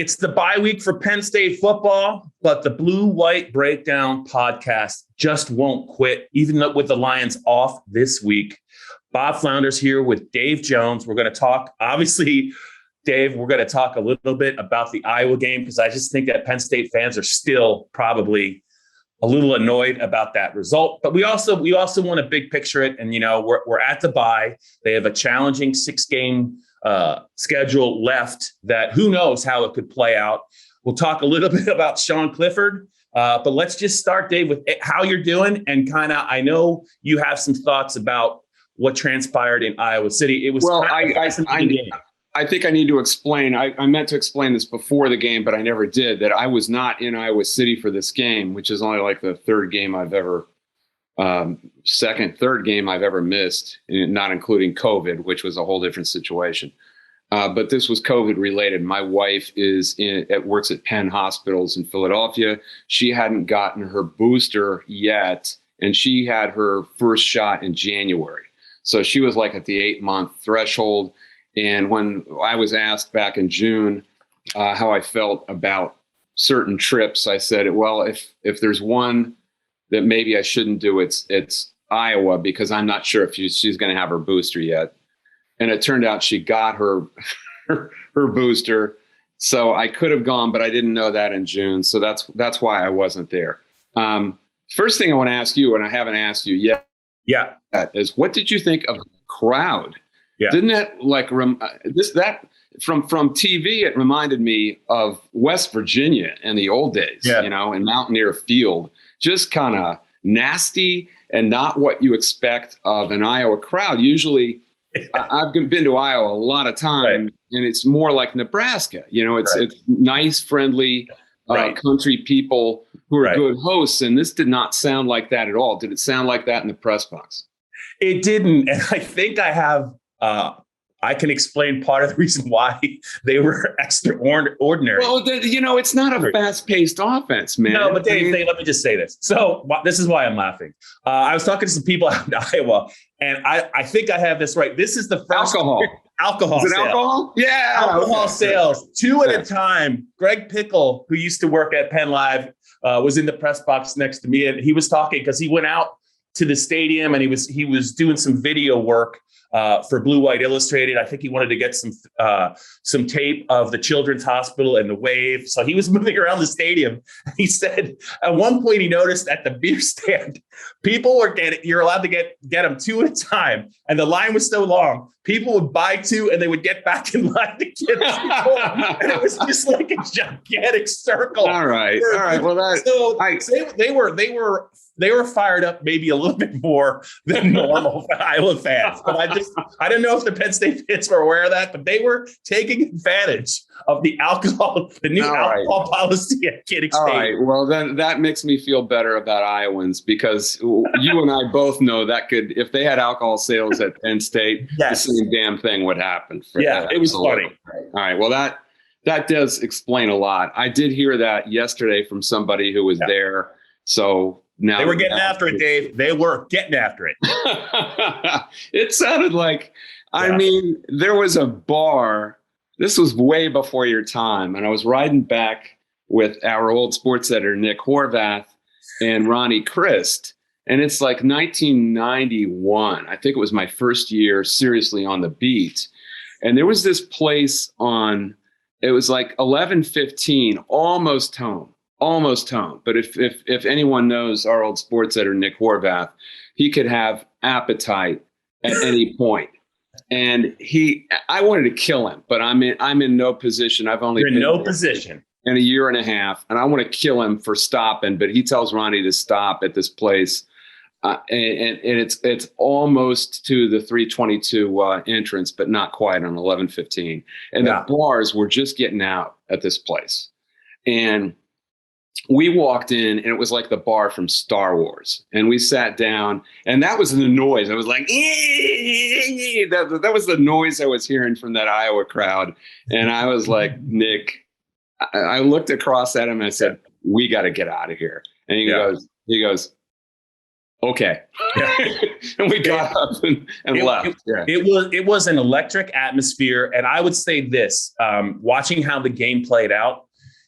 It's the bye week for Penn State football, but the Blue White Breakdown podcast just won't quit, even with the Lions off this week. Bob Flounders here with Dave Jones. We're going to talk, obviously, Dave, we're going to talk a little bit about the Iowa game because I just think that Penn State fans are still probably a little annoyed about that result. But we also want to big picture it. And, you know, we're at the bye. They have a challenging 6-game schedule left that who knows how it could play out. We'll talk a little bit about Sean Clifford, but let's just start, Dave, with how you're doing. And kind of, I know you have some thoughts about what transpired in Iowa City. It was I think I need to explain. I meant to explain this before the game, but I never did, that I was not in Iowa City for this game, which is only like the third game I've ever missed, not including COVID, which was a whole different situation. But this was COVID related. My wife works at Penn Hospitals in Philadelphia. She hadn't gotten her booster yet, and she had her first shot in January. So she was like at the 8-month threshold. And when I was asked back in June how I felt about certain trips, I said, well, if there's one that maybe I shouldn't do, it's Iowa, because I'm not sure if she's going to have her booster yet. And it turned out she got her booster. So I could have gone, but I didn't know that in June. So that's why I wasn't there. First thing I want to ask you, and I haven't asked you yet, is what did you think of the crowd? Yeah. Didn't that from TV? It reminded me of West Virginia in the old days, in Mountaineer Field, just kind of nasty and not what you expect of an Iowa crowd. Usually, I've been to Iowa a lot of time, and it's more like Nebraska. It's nice, friendly country people who are good hosts, and this did not sound like that at all. Did it sound like that in the press box? It didn't, and I think I have. I can explain part of the reason why they were extraordinary. Well, it's not a fast-paced offense, man. No, but Dave, let me just say this. So this is why I'm laughing. I was talking to some people out in Iowa, and I think I have this right. This is the first alcohol. Is it alcohol? Yeah, alcohol sales, 2 at a time. Greg Pickle, who used to work at PennLive, was in the press box next to me, and he was talking because he went out to the stadium and he was doing some video work for Blue White Illustrated. I think he wanted to get some tape of the Children's Hospital and the Wave. So he was moving around the stadium. He said at one point he noticed at the beer stand, people were you're allowed to get them 2 at a time. And the line was so long, people would buy 2 and they would get back in line to get 2 more. And it was just like a gigantic circle. All right. Well, they were fired up maybe a little bit more than normal Iowa fans. But I don't know if the Penn State fans were aware of that, but they were taking advantage of the new alcohol policy at Kinnick State. All right. Well, then that makes me feel better about Iowans, because you and I both know that if they had alcohol sales at Penn State, the same damn thing would happen. It was funny. All right. Well, that does explain a lot. I did hear that yesterday from somebody who was there. So now they were getting after it, Dave. They were getting after it. It sounded like, I mean, there was a bar. This was way before your time. And I was riding back with our old sports editor, Nick Horvath, and Ronnie Christ. And it's like 1991. I think it was my first year seriously on the beat. And there was this place it was like 11:15, almost home. But if anyone knows our old sports editor, Nick Horvath, he could have appetite at any point. And I wanted to kill him, but I'm in no position. I've only been in no position in a year and a half, and I want to kill him for stopping. But he tells Ronnie to stop at this place, and it's almost to the 322 entrance, but not quite on 11:15. And the bars were just getting out at this place, and we walked in, and it was like the bar from Star Wars. And we sat down, and that was the noise. I was like, that was the noise I was hearing from that Iowa crowd. And I was like, Nick, I looked across at him and I said, we got to get out of here. And he goes, Okay. Yeah. And we got up and left. It was an electric atmosphere. And I would say this, watching how the game played out,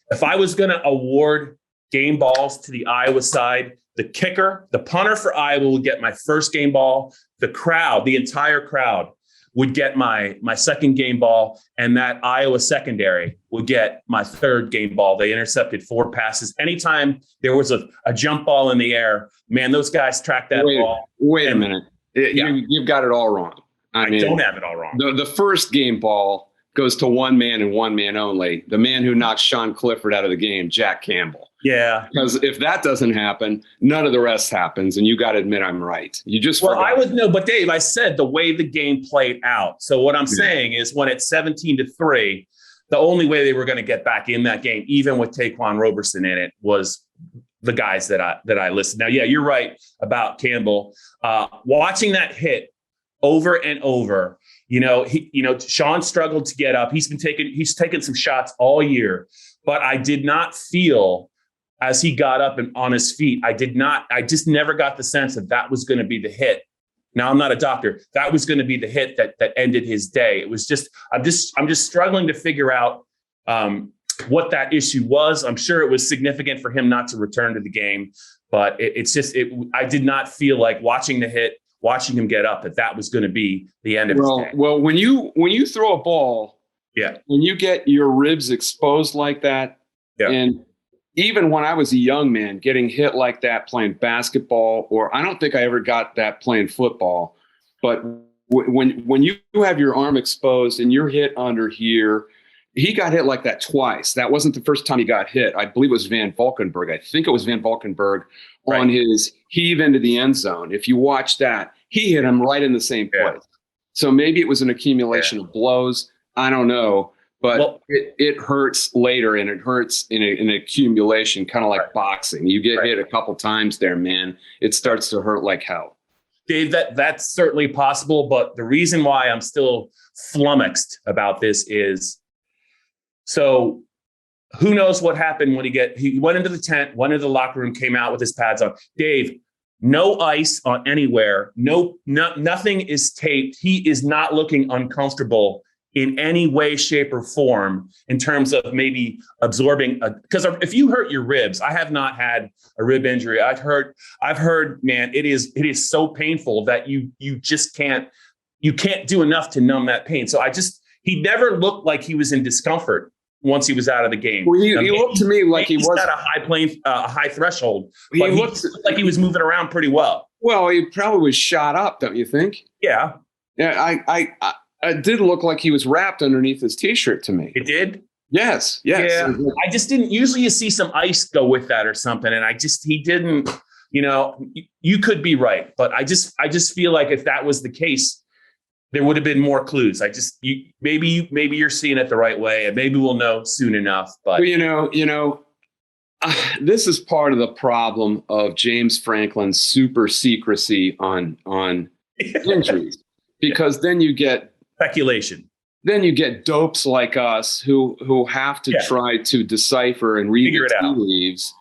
if I was going to award game balls to the Iowa side, the kicker, the punter for Iowa would get my first game ball. The crowd, the entire crowd would get my second game ball, and that Iowa secondary would get my third game ball. They intercepted 4 passes. Anytime there was a jump ball in the air, man, those guys tracked that ball. Wait a minute. You've got it all wrong. I mean, don't have it all wrong. The first game ball goes to one man and one man only. The man who knocked Sean Clifford out of the game, Jack Campbell. Yeah. Because if that doesn't happen, none of the rest happens. And you got to admit I'm right. You just forgot. But Dave, I said the way the game played out. So what I'm saying is when it's 17-3, the only way they were going to get back in that game, even with Ta'Quan Roberson in it, was the guys that I listed. Now, yeah, you're right about Campbell. Watching that hit over and over, Sean struggled to get up. He's taken some shots all year, but I did not feel as he got up and on his feet, I just never got the sense that was going to be the hit. Now, I'm not a doctor. That was going to be the hit that ended his day. It was just, I'm just struggling to figure out what that issue was. I'm sure it was significant for him not to return to the game, but I did not feel like watching the hit, watching him get up, that was going to be the end of his day. Well, when you throw a ball, when you get your ribs exposed like that, and even when I was a young man, getting hit like that playing basketball, or I don't think I ever got that playing football, but when you have your arm exposed and you're hit under here, he got hit like that twice. That wasn't the first time he got hit. I believe it was Van Valkenburg. I think it was Van Valkenburg on his heave into the end zone. If you watch that, he hit him right in the same place. So maybe it was an accumulation of blows. I don't know. But it hurts later, and it hurts in an accumulation, kind of like boxing. You get hit a couple times there, man. It starts to hurt like hell. Dave, that's certainly possible. But the reason why I'm still flummoxed about this is, so who knows what happened when he went into the tent, went into the locker room, came out with his pads on. Dave, no ice on anywhere. Nothing is taped. He is not looking uncomfortable in any way, shape, or form in terms of maybe absorbing because if you hurt your ribs, I have not had a rib injury. I've heard, man, it is so painful that you just can't do enough to numb that pain. So he never looked like he was in discomfort once he was out of the game. Well, he looked to me like he was at a high threshold, but he looked like he was moving around pretty well. Well, he probably was shot up, don't you think? Yeah. Yeah, it did look like he was wrapped underneath his T-shirt to me. It did? Yes. Yeah. I just didn't. Usually you see some ice go with that or something. And he didn't, you could be right. But I just feel like if that was the case, there would have been more clues. Maybe you're seeing it the right way, and maybe we'll know soon enough. But this is part of the problem of James Franklin's super secrecy on injuries, because then you get speculation. Then you get dopes like us who have to try to decipher and read the tea leaves,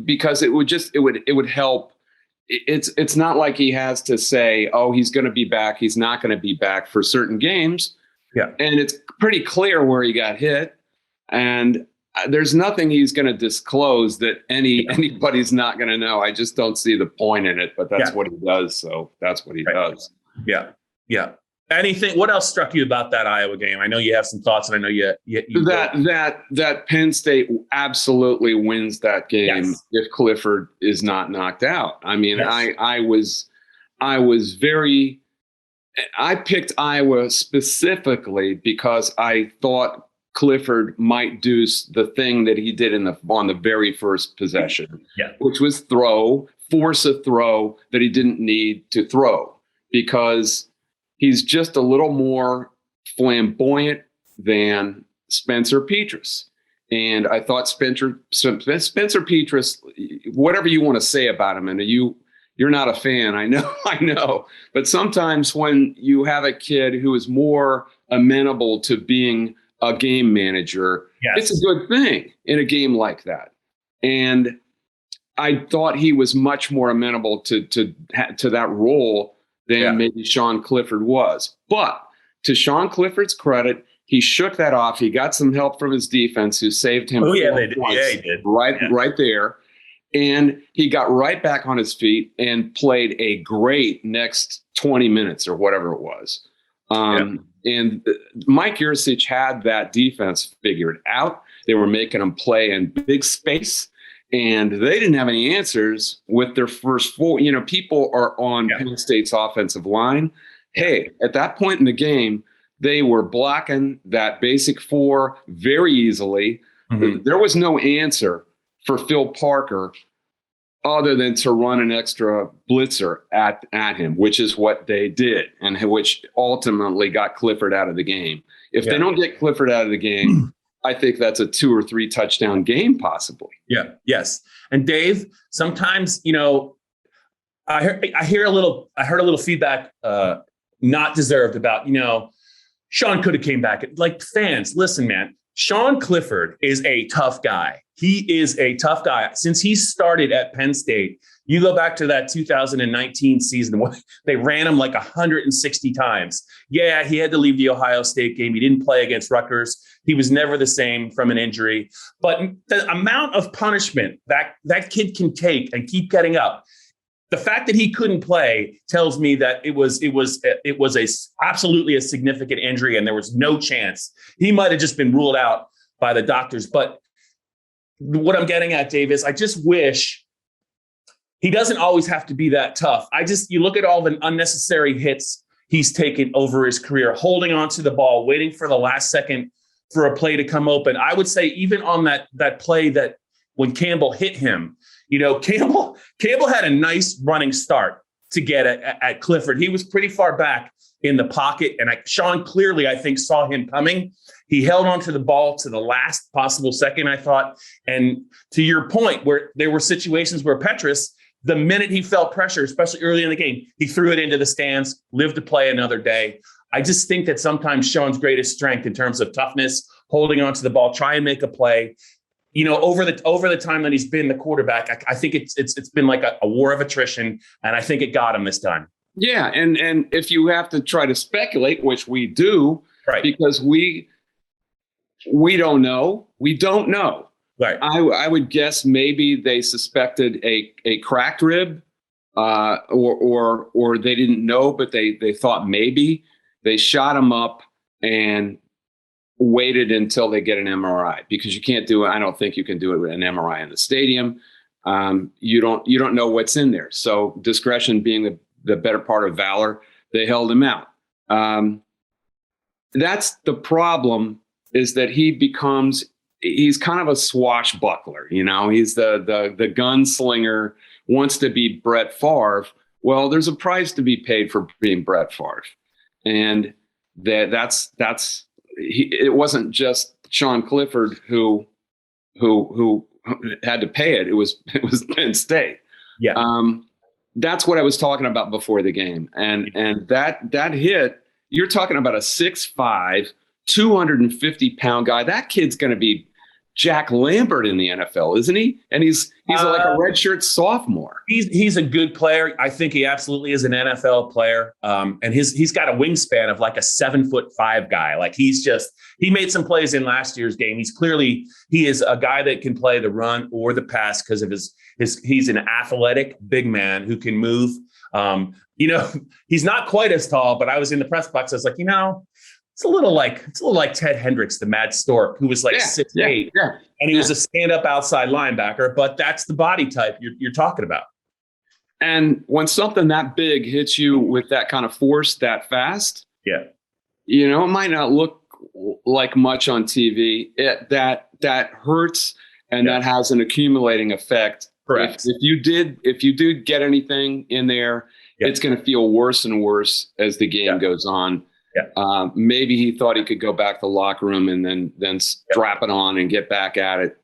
because it would help. It's not like he has to say, oh, he's going to be back, he's not going to be back for certain games. Yeah. And it's pretty clear where he got hit. And there's nothing he's going to disclose that anybody's not going to know. I just don't see the point in it, but that's what he does. So that's what he does. Yeah. Yeah. What else struck you about that Iowa game? I know you have some thoughts, and I know you that Penn State absolutely wins that game if Clifford is not knocked out. I mean, I picked Iowa specifically because I thought Clifford might do the thing that he did on the very first possession, which was force a throw that he didn't need to throw, because he's just a little more flamboyant than Spencer Petras. And I thought Spencer Petras, whatever you want to say about him, and you're not a fan, I know. But sometimes when you have a kid who is more amenable to being a game manager, it's a good thing in a game like that. And I thought he was much more amenable to that role than maybe Sean Clifford was. But to Sean Clifford's credit, he shook that off. He got some help from his defense, who saved him. They did. Yeah, he did. Right there. And he got right back on his feet and played a great next 20 minutes or whatever it was. And Mike Yurcich had that defense figured out. They were making them play in big space, and they didn't have any answers with their first four. You know, people are on Penn State's offensive line. Hey, at that point in the game, they were blocking that basic four very easily. Mm-hmm. There was no answer for Phil Parker other than to run an extra blitzer at him, which is what they did, and which ultimately got Clifford out of the game. If they don't get Clifford out of the game, I think that's a 2 or 3 touchdown game, possibly. Yeah. Yes. And Dave, sometimes, you know, I heard a little feedback, not deserved, about, you know, Sean could have came back. Like, fans, listen, man, Sean Clifford is a tough guy. He is a tough guy. Since he started at Penn State, you go back to that 2019 season when they ran him like 160 times. Yeah, he had to leave the Ohio State game. He didn't play against Rutgers. He was never the same from an injury. But the amount of punishment that kid can take and keep getting up, the fact that he couldn't play tells me that it was absolutely a significant injury, and there was no chance. He might have just been ruled out by the doctors. But what I'm getting at, Dave, is I just wish he doesn't always have to be that tough. You look at all the unnecessary hits he's taken over his career, holding onto the ball, waiting for the last second for a play to come open. I would say even on that play that when Campbell hit him, you know, Campbell had a nice running start to get at Clifford. He was pretty far back in the pocket, and Sean clearly, I think, saw him coming. He held onto the ball to the last possible second, I thought. And to your point, where there were situations where Petrus, the minute he felt pressure, especially early in the game, he threw it into the stands, lived to play another day. I just think that sometimes Sean's greatest strength in terms of toughness, holding onto the ball, try and make a play, you know, over the time that he's been the quarterback, I think it's been like a war of attrition, and I think it got him this time. Yeah, and if you have to try to speculate, which we do, right, because we don't know. Right. I would guess maybe they suspected a cracked rib, or they didn't know, but they thought maybe. They shot him up and waited until they get an MRI, because you can't do it. I don't think you can do it with an MRI in the stadium. You don't know what's in there. So discretion being the better part of valor, they held him out. That's the problem, is that he's kind of a swashbuckler. You know, he's the gunslinger, wants to be Brett Favre. Well, there's a price to be paid for being Brett Favre. And that's it wasn't just Sean Clifford who had to pay it. It was Penn State. Yeah. That's what I was talking about before the game. And that hit, you're talking about a 6'5", 250-pound guy. That kid's going to be Jack Lambert in the NFL, isn't he? And he's like a redshirt sophomore. He's a good player. I think he absolutely is an NFL player. And he's got a wingspan of like a 7'5" guy. Like he made some plays in last year's game. He is a guy that can play the run or the pass because of he's an athletic big man who can move. You know, he's not quite as tall, but I was in the press box. I was like, you know, it's a little like Ted Hendricks, the Mad Stork, who was like 6'8", and he was a stand-up outside linebacker. But that's the body type you're talking about. And when something that big hits you with that kind of force that fast, you know, it might not look like much on TV. That hurts, and that has an accumulating effect. Correct. If you did get anything in there, it's going to feel worse and worse as the game goes on. Yeah. Maybe he thought he could go back to the locker room and then strap it on and get back at it,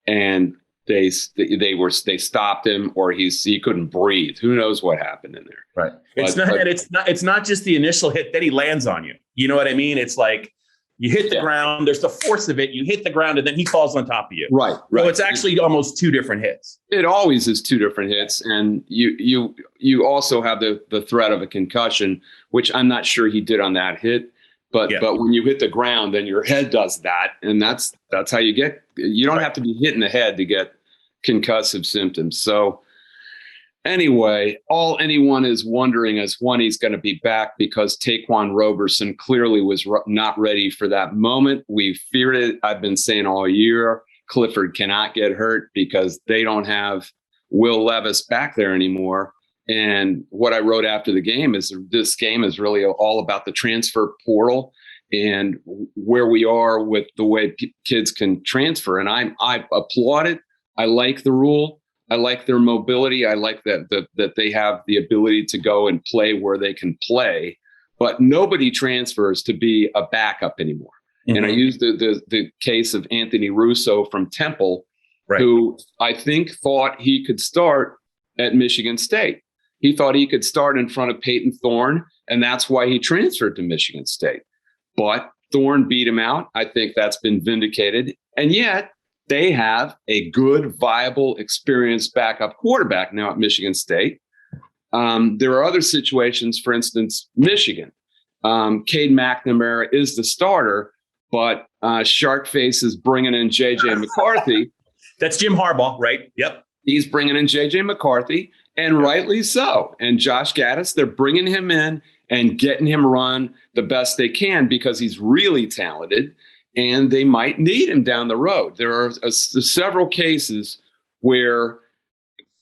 and they stopped him, or he couldn't breathe. Who knows what happened in there? Right. It's not just the initial hit that he lands on you. You know what I mean? It's like You hit the ground. There's the force of it. You hit the ground, and then he falls on top of you. Right. So it's actually almost two different hits. It always is two different hits, and you also have the threat of a concussion, which I'm not sure he did on that hit. But when you hit the ground, then your head does that, and that's how you get. You don't have to be hit in the head to get concussive symptoms. So anyway, all anyone is wondering is when he's going to be back, because Ta'Quan Roberson clearly was not ready for that moment. We feared it. I've been saying all year, Clifford cannot get hurt because they don't have Will Levis back there anymore. And what I wrote after the game is this game is really all about the transfer portal and where we are with the way kids can transfer. And I applaud it. I like the rule. I like their mobility. I like that they have the ability to go and play where they can play. But nobody transfers to be a backup anymore. Mm-hmm. And I used the case of Anthony Russo from Temple, who I think thought he could start at Michigan State. He thought he could start in front of Peyton Thorne, and that's why he transferred to Michigan State. But Thorne beat him out. I think that's been vindicated. And yet they have a good, viable, experienced backup quarterback now at Michigan State. There are other situations, for instance, Michigan. Cade McNamara is the starter, but Sharkface is bringing in J.J. McCarthy. That's Jim Harbaugh, right? Yep. He's bringing in J.J. McCarthy, and rightly so. And Josh Gaddis, they're bringing him in and getting him run the best they can because he's really talented, and they might need him down the road. There are several cases where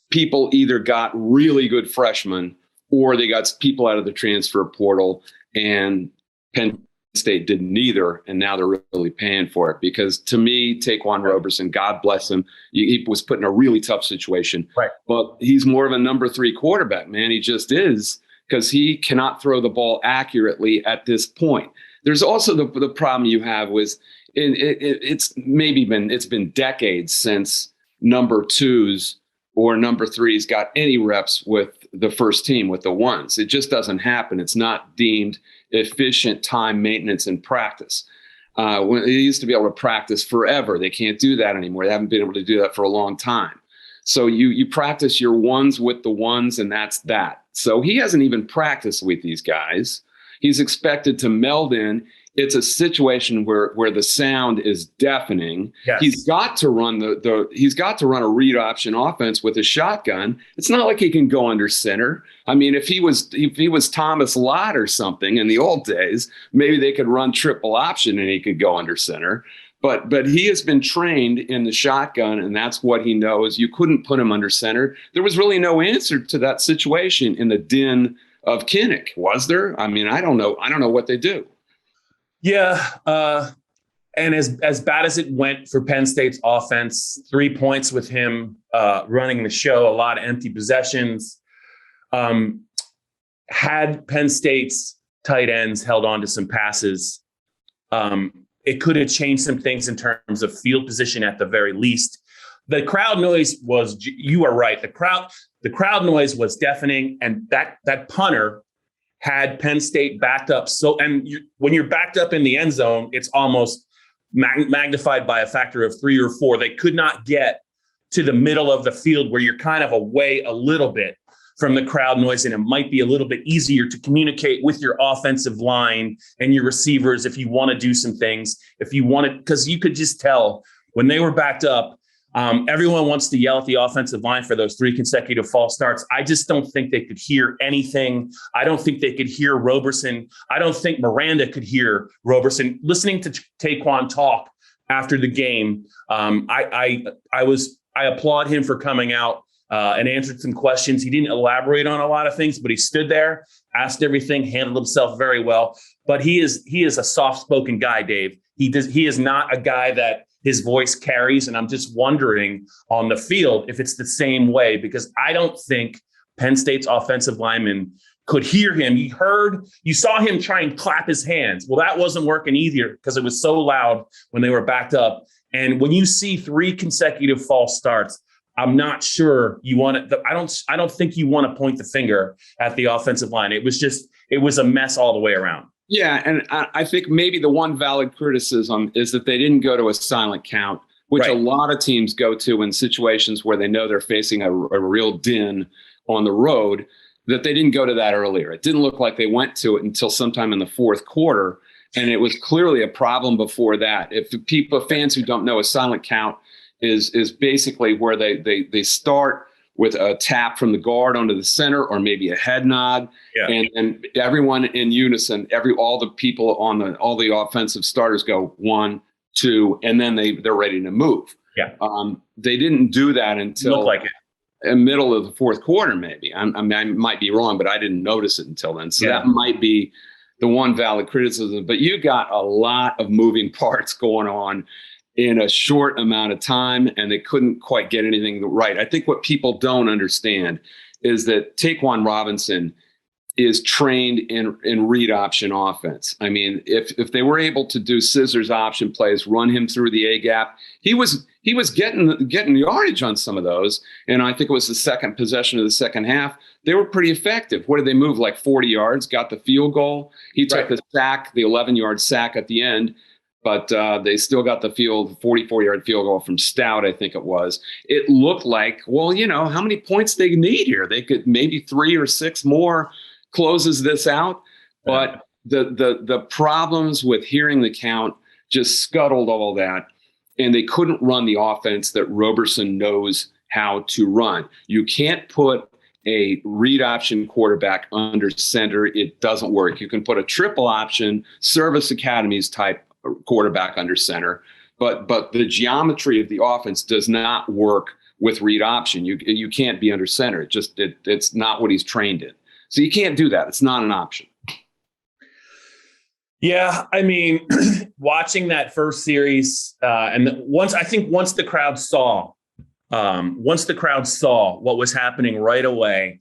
people either got really good freshmen or they got people out of the transfer portal, and Penn State did neither, and now they're really paying for it. Because to me, Ta'Quan Roberson, God bless him, he was put in a really tough situation. Right. But he's more of a number 3 quarterback, man. He just is, because he cannot throw the ball accurately at this point. There's also the problem you have was it's been decades since number 2s or number 3s got any reps with the first team, with the ones. It just doesn't happen. It's not deemed efficient time maintenance and practice. When they used to be able to practice forever, they can't do that anymore. They haven't been able to do that for a long time. So you practice your ones with the ones, and that's that. So he hasn't even practiced with these guys. He's expected to meld in. It's a situation where the sound is deafening. Yes. He's got to run he's got to run a read option offense with a shotgun. It's not like he can go under center. I mean, if he was Thomas Lott or something in the old days, maybe they could run triple option and he could go under center. But he has been trained in the shotgun, and that's what he knows. You couldn't put him under center. There was really no answer to that situation in the din of Kinnick, was there? I mean, I don't know. I don't know what they do. Yeah, and as bad as it went for Penn State's offense, 3 points with him running the show, a lot of empty possessions. Had Penn State's tight ends held on to some passes, it could have changed some things in terms of field position at the very least. The crowd noise was, you are right, the crowd noise was deafening, and that punter had Penn State backed up. When you're backed up in the end zone, it's almost magnified by a factor of 3 or 4. They could not get to the middle of the field where you're kind of away a little bit from the crowd noise, and it might be a little bit easier to communicate with your offensive line and your receivers if you want to do some things. If you want to, because you could just tell when they were backed up, everyone wants to yell at the offensive line for those 3 consecutive false starts. I just don't think they could hear anything. I don't think they could hear Roberson. I don't think Miranda could hear Roberson. Listening to Ta'Quan talk after the game, I applaud him for coming out and answered some questions. He didn't elaborate on a lot of things, but he stood there, asked everything, handled himself very well. But he is a soft-spoken guy, Dave. He is not a guy that his voice carries. And I'm just wondering on the field if it's the same way, because I don't think Penn State's offensive lineman could hear him. You saw him try and clap his hands. Well, that wasn't working either because it was so loud when they were backed up. And when you see 3 consecutive false starts, I'm not sure you want to, I don't think you want to point the finger at the offensive line. It was a mess all the way around. Yeah, and I think maybe the one valid criticism is that they didn't go to a silent count, which a lot of teams go to in situations where they know they're facing a real din on the road, that they didn't go to that earlier. It didn't look like they went to it until sometime in the fourth quarter, and it was clearly a problem before that. If fans who don't know, a silent count is basically where they start with a tap from the guard onto the center, or maybe a head nod, and everyone in unison, all the people all the offensive starters go 1, 2, and then they're ready to move. Yeah, they didn't do that until looked like it. In middle of the fourth quarter, maybe. I mean, I might be wrong, but I didn't notice it until then. So that might be the one valid criticism. But you got a lot of moving parts going on in a short amount of time, and they couldn't quite get anything right. I think what people don't understand is that Ta'Quan Roberson is trained in read option offense. I mean, if they were able to do scissors option plays, run him through the A gap, he was getting yardage on some of those. And I think it was the second possession of the second half. They were pretty effective. What did they move? Like 40 yards, got the field goal. He took the sack, the 11-yard sack at the end. But they still got the 44-yard field goal from Stout, I think it was. It looked like, well, how many points they need here? They could maybe 3 or 6 more closes this out. But the problems with hearing the count just scuttled all that. And they couldn't run the offense that Roberson knows how to run. You can't put a read option quarterback under center. It doesn't work. You can put a triple option service academies type quarterback under center, but the geometry of the offense does not work with read option. You can't be under center. It's not what he's trained in. So you can't do that. It's not an option. Yeah, I mean, watching that first series, and once the crowd saw what was happening right away,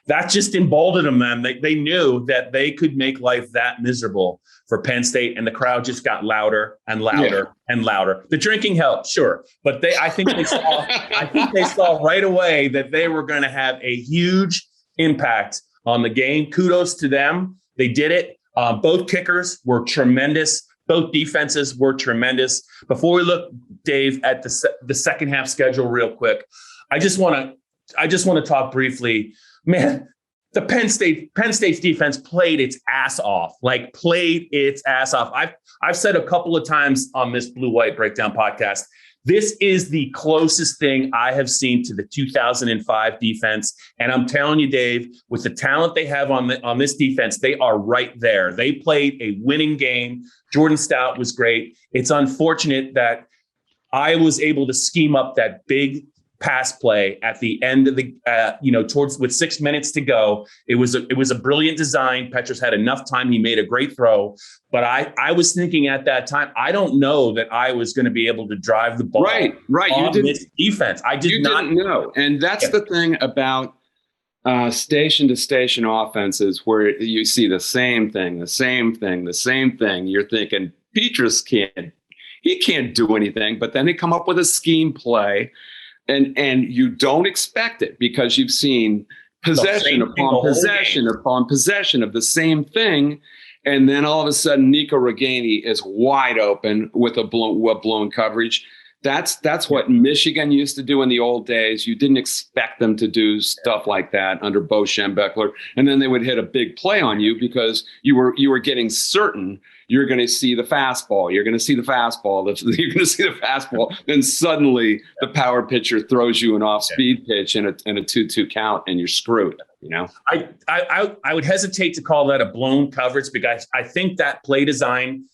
that just emboldened them. They knew that they could make life that miserable for Penn State, and the crowd just got louder and louder and louder. The drinking helped, sure, but I think they saw right away that they were going to have a huge impact on the game. Kudos to them. They did it. Both kickers were tremendous. Both defenses were tremendous. Before we look, Dave, at the second half schedule real quick, I just want to talk briefly. Man, the Penn State's defense played its ass off. I've said a couple of times on this Blue White Breakdown podcast, this is the closest thing I have seen to the 2005 defense. And I'm telling you, Dave, with the talent they have on this defense, they are right there. They played a winning game. Jordan Stout was great. It's unfortunate that I was able to scheme up that big pass play at the end of the, with 6 minutes to go. It was a brilliant design. Petras had enough time. He made a great throw. But I was thinking at that time, I don't know that I was going to be able to drive the ball right. on this defense. I didn't know. And that's the thing about station-to-station offenses, where you see the same thing. You're thinking, Petras can't do anything. But then they come up with a scheme play. And you don't expect it, because you've seen possession upon possession of the same thing. And then all of a sudden, Nico Reganey is wide open with a blown coverage. That's what Michigan used to do in the old days. You didn't expect them to do stuff like that under Bo Schembechler. And then they would hit a big play on you, because you were getting certain you're going to see the fastball. You're going to see the fastball. Then suddenly the power pitcher throws you an off-speed pitch and a 2-2 count, and you're screwed. I would hesitate to call that a blown coverage, because I think that play design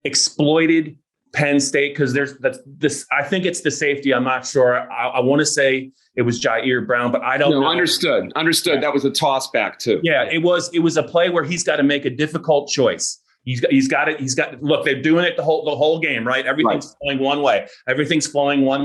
exploited Penn State, because there's this. I think it's the safety. I'm not sure. I want to say it was Jair Brown, but I don't know. Understood. Yeah. That was a toss back too. Yeah, it was a play where he's got to make a difficult choice. He's got it. Look, they're doing it the whole game, right? Everything's flowing one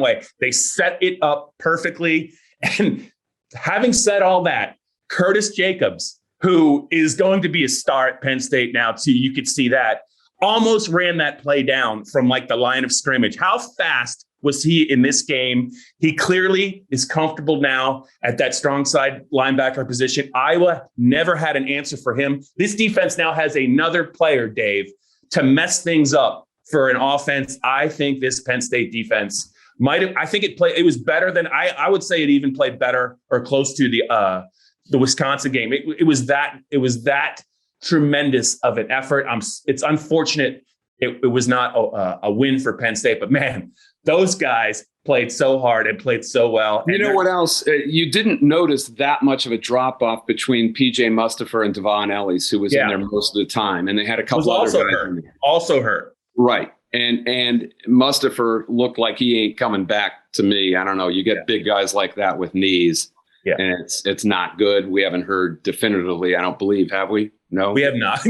way. They set it up perfectly. And having said all that, Curtis Jacobs, who is going to be a star at Penn State now too, you could see that, almost ran that play down from the line of scrimmage. How fast was he in this game? He clearly is comfortable now at that strong side linebacker position. Iowa never had an answer for him. This defense now has another player, Dave, to mess things up for an offense. I think this Penn State defense it was better than I would say it even played better or close to the Wisconsin game. It was that tremendous of an effort. It's unfortunate it was not a win for Penn State, but man, those guys played so hard and played so well. You know what else? You didn't notice that much of a drop off between PJ Mustipher and Devon Ellis, who was in there most of the time, and they had a couple other guys also hurt. Right. And Mustipher looked like he ain't coming back to me. I don't know. You get big guys like that with knees, and it's not good. We haven't heard definitively, I don't believe, have we? No, we have not.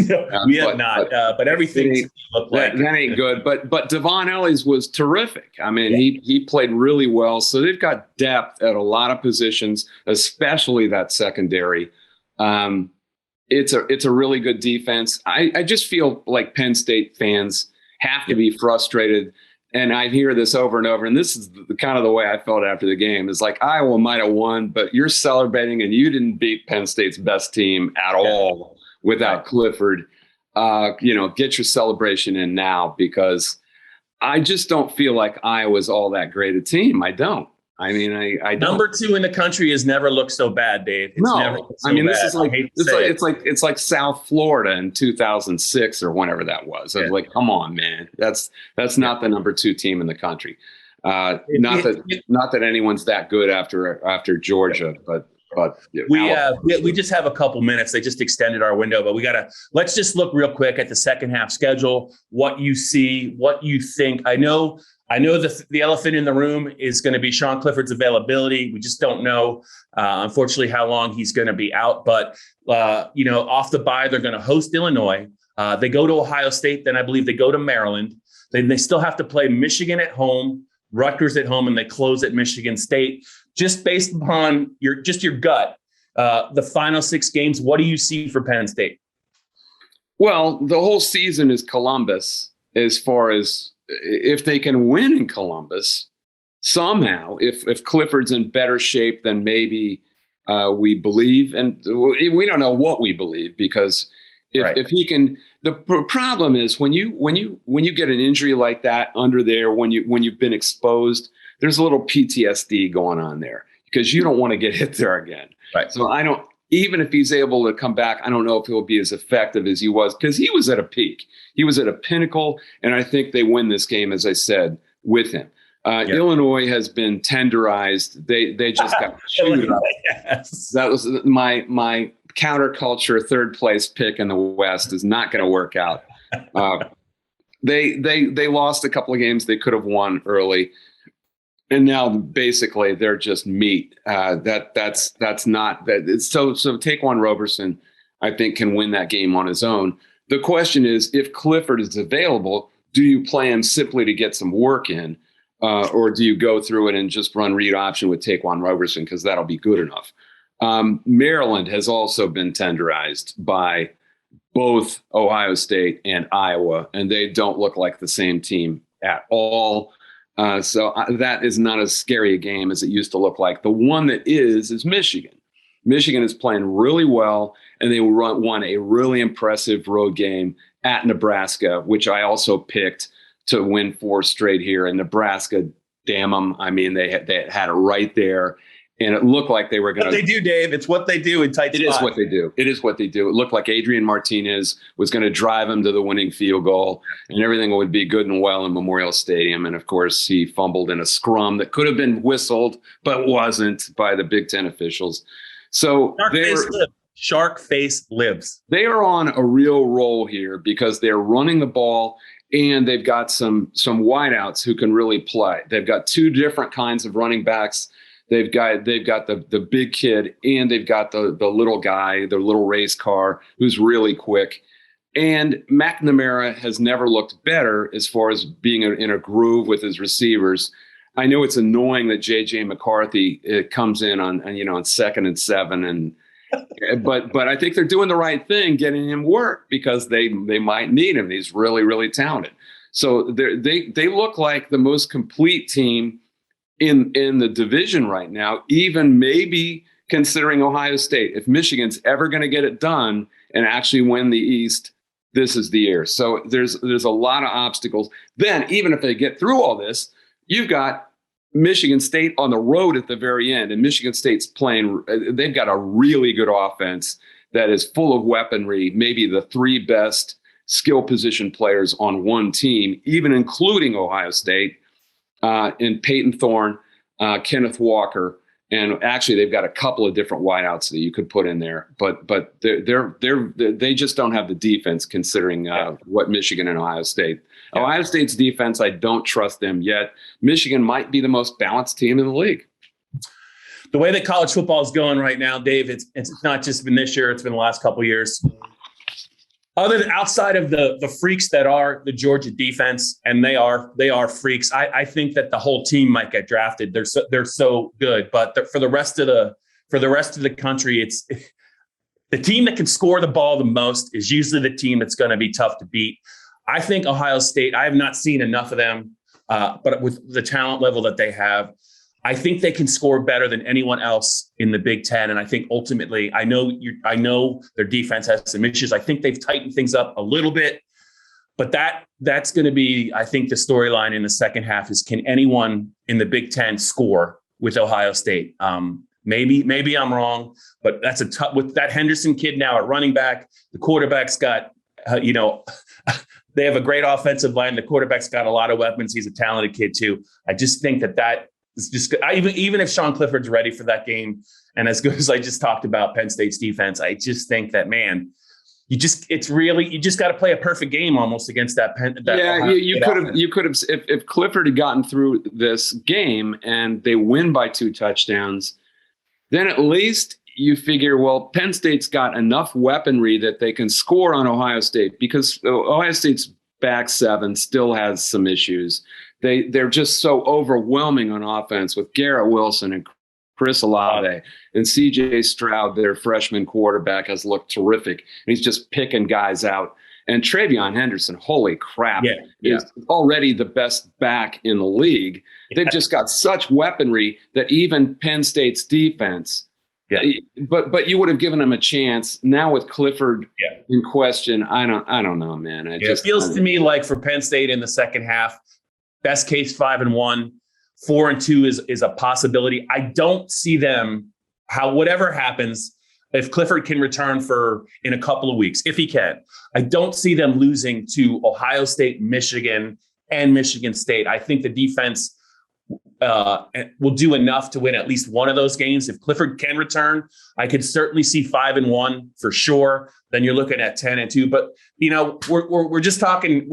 We have not. But everything looked like that ain't good. But Devon Ellis was terrific. I mean, he played really well. So they've got depth at a lot of positions, especially that secondary. It's a really good defense. I just feel like Penn State fans have to be frustrated. And I hear this over and over. And this is kind of the way I felt after the game. It's like Iowa might have won, but you're celebrating and you didn't beat Penn State's best team at all without Clifford. Get your celebration in now, because I just don't feel like Iowa's all that great a team. I don't. I mean, I don't. Number 2 in the country has never looked so bad, Dave. It's like South Florida in 2006 or whenever that was. I was like, come on, man, that's not the number 2 team in the country. Not that anyone's that good after Georgia, but we just have a couple minutes. They just extended our window, but let's just look real quick at the second half schedule. What you see, what you think. I know the elephant in the room is going to be Sean Clifford's availability. We just don't know, unfortunately, how long he's going to be out. But, off the bye, they're going to host Illinois. They go to Ohio State. Then I believe they go to Maryland. Then they still have to play Michigan at home, Rutgers at home, and they close at Michigan State. Just based upon your gut, the final 6 games, what do you see for Penn State? Well, the whole season is Columbus as far as if they can win in Columbus somehow, if Clifford's in better shape than maybe we believe, and we don't know what we believe, because if he can, the problem is when you get an injury like that under there, when you've been exposed, there's a little PTSD going on there, because you don't want to get hit there again. Right. So even if he's able to come back, I don't know if he'll be as effective as he was, because he was at a peak. He was at a pinnacle, and I think they win this game, as I said, with him. Illinois has been tenderized. They just got chewed up. Yes. That was my counterculture third place pick in the West is not going to work out. They lost a couple of games they could have won early. And now basically they're just meat. That's not that. So Ta'Quan Roberson, I think, can win that game on his own. The question is, if Clifford is available, do you play him simply to get some work in, or do you go through it and just run read option with Ta'Quan Roberson, because that'll be good enough? Maryland has also been tenderized by both Ohio State and Iowa, and they don't look like the same team at all. So that is not as scary a game as it used to look like. The one that is Michigan. Michigan is playing really well, and they won a really impressive road game at Nebraska, which I also picked to win 4 straight here. And Nebraska, damn them. I mean, they had it right there. And it looked like they were going to. What they do, Dave. It's what they do in tight spots. It is what they do. It is what they do. It looked like Adrian Martinez was going to drive him to the winning field goal, and everything would be good and well in Memorial Stadium. And, of course, he fumbled in a scrum that could have been whistled, but wasn't by the Big Ten officials. So Shark face lives. They are on a real roll here, because they're running the ball, and they've got some wideouts who can really play. They've got 2 different kinds of running backs. They've got the big kid, and they've got the little guy, the little race car, who's really quick. And McNamara has never looked better as far as being in a groove with his receivers. I know it's annoying that J.J. McCarthy comes in on 2nd and 7, but I think they're doing the right thing, getting him work, because they might need him. He's really, really talented. So they look like the most complete team in the division right now, even maybe considering Ohio State. If Michigan's ever going to get it done and actually win the East, this is the year. So there's a lot of obstacles. Then even if they get through all this, you've got Michigan State on the road at the very end, and Michigan State's playing. They've got a really good offense that is full of weaponry, maybe the three best skill position players on one team, even including Ohio State, in Peyton Thorne, Kenneth Walker, and actually they've got a couple of different wideouts that you could put in there, but they just don't have the defense considering what Michigan and Ohio State. Yeah. Ohio State's defense, I don't trust them yet. Michigan might be the most balanced team in the league. The way that college football is going right now, Dave, it's not just been this year; it's been the last couple of years. Other than outside of the freaks that are the Georgia defense, and they are freaks. I think that the whole team might get drafted. They're so good, but for the rest of the country, it's the team that can score the ball the most is usually the team that's going to be tough to beat. I think Ohio State. I have not seen enough of them, but with the talent level that they have, I think they can score better than anyone else in the Big Ten. And I think ultimately, I know their defense has some issues. I think they've tightened things up a little bit, but that's going to be, I think, the storyline in the second half is, can anyone in the Big Ten score with Ohio State? Maybe I'm wrong, but that's a tough with that Henderson kid now at running back. The quarterback's got, they have a great offensive line. The quarterback's got a lot of weapons. He's a talented kid too. I just think that it's just even if Sean Clifford's ready for that game, and as good as I just talked about Penn State's defense, I just think that, man, you just got to play a perfect game almost against that Penn. You could have if Clifford had gotten through this game and they win by 2 touchdowns, then at least you figure, well, Penn State's got enough weaponry that they can score on Ohio State, because Ohio State's back seven still has some issues. They're just so overwhelming on offense with Garrett Wilson and Chris Olave, and CJ Stroud, their freshman quarterback, has looked terrific. And he's just picking guys out. And Travion Henderson, holy crap, is already the best back in the league. They've just got such weaponry that even Penn State's defense. Yeah. But you would have given him a chance. Now with Clifford in question, I don't know, man. It feels to me like for Penn State in the second half, best case 5-1, 4-2 is a possibility. I don't see them, whatever happens, if Clifford can return in a couple of weeks, if he can, I don't see them losing to Ohio State, Michigan, and Michigan State. I think the defense will do enough to win at least one of those games. If Clifford can return, I could certainly see 5-1 for sure. Then you're looking at 10-2. But we're just talking.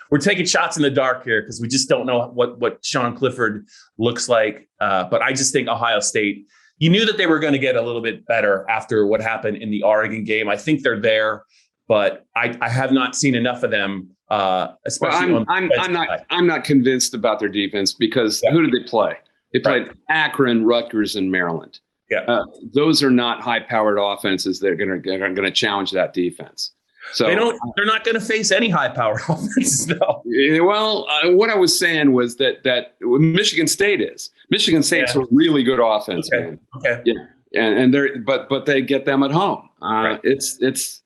We're taking shots in the dark here because we just don't know what Sean Clifford looks like. But I just think Ohio State. You knew that they were going to get a little bit better after what happened in the Oregon game. I think they're there, but I have not seen enough of them. Especially I'm not convinced about their defense, because who did they play? They played Akron, Rutgers, and Maryland. Yeah, those are not high-powered offenses that are going to challenge that defense. So they're not going to face any high-powered offenses, though. Well, what I was saying was that Michigan State is. Michigan State's a really good offense, man. Okay. Yeah, and they're but they get them at home. It's.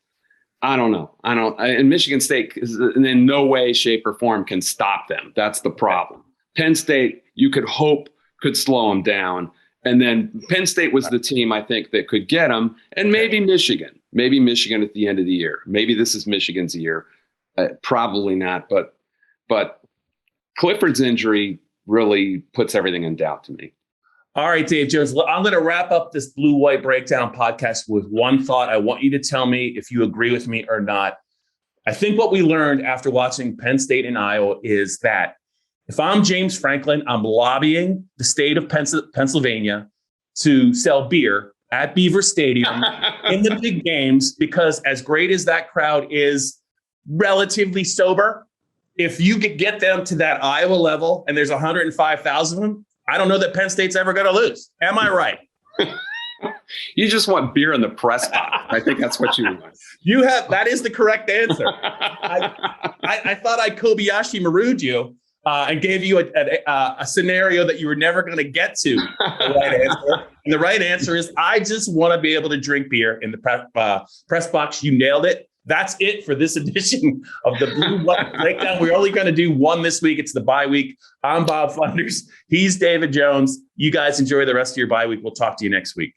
I don't know. And Michigan State in no way, shape, or form can stop them. That's the problem. Penn State, you could hope, could slow them down. And then Penn State was the team, I think, that could get them. And maybe Michigan. Maybe Michigan at the end of the year. Maybe this is Michigan's year. Probably not. But Clifford's injury really puts everything in doubt to me. All right, Dave Jones, I'm going to wrap up this Blue-White Breakdown podcast with one thought. I want you to tell me if you agree with me or not. I think what we learned after watching Penn State and Iowa is that if I'm James Franklin, I'm lobbying the state of Pennsylvania to sell beer at Beaver Stadium in the big games, because as great as that crowd is relatively sober, if you could get them to that Iowa level and there's 105,000 of them, I don't know that Penn State's ever going to lose. Am I right? You just want beer in the press box. I think that's what you want. That is the correct answer. I thought I Kobayashi Maru'd you and gave you a scenario that you were never going to get to. The right answer. And the right answer is I just want to be able to drink beer in the press box. You nailed it. That's it for this edition of the Blue White Breakdown. We're only going to do one this week. It's the bye week. I'm Bob Flounders. He's David Jones. You guys enjoy the rest of your bye week. We'll talk to you next week.